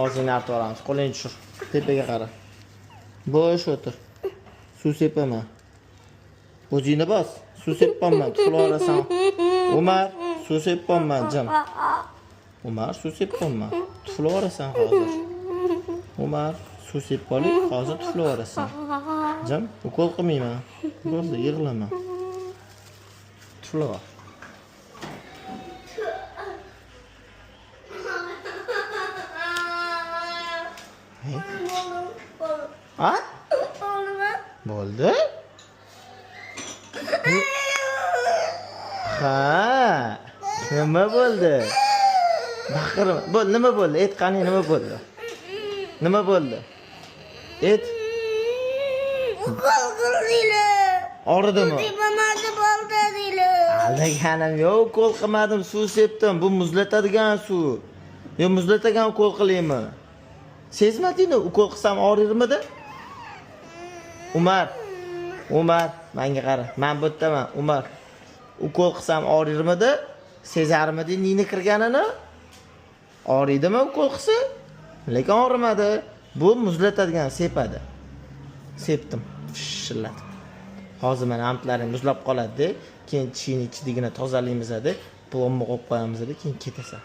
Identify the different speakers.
Speaker 1: Og'zingni artib olamiz. Qo'lingni tushir. Tepaga qara. Bo'sh o'tir. Suv sepaman. O'zingni bos. Suv sepmanman. Tuxulasan. Umar, suv sepmanman, jim. Umar, suv sepmanman. Tuxulasan hozir. Umar, suv sepib oling, hozir tuxulasan. Jim, ukol qilmayman. Bo'ldi, yig'lama. Tuxula. Ha? Bo'ldi? Ha? Nima bo'ldi? Baqirma. Bo'ldi, nima bo'ldi? Ayt qani, nima bo'ldi? Nima bo'ldi? Ayt. Og'ridimi?
Speaker 2: Tepamadi bo'ldi deyli.
Speaker 1: Aldaganim yo'q, ukol qilmadim, suv sepdim. Bu muzlatadigan suv. Yo, muzlatagan ukol qilaymi? Sezmadingmi? Ukol qilsam og'rirmidi? Umar, menga qara. Men bu yerdaman, Umar. Ukol qilsam og'rirmidi? Sezarmidi nini kirganini? Og'riydimi ukol qilsa? Lekin og'rimadi. Bu muzlatadigan sepadi. Sepdim. Shillatib. Hozir mana amtlaring muzlab qoladi-da, keyin tishingni ichidagina tozalaymiz-da, plomni qo'yib qo'yamiz-da, keyin ketasan.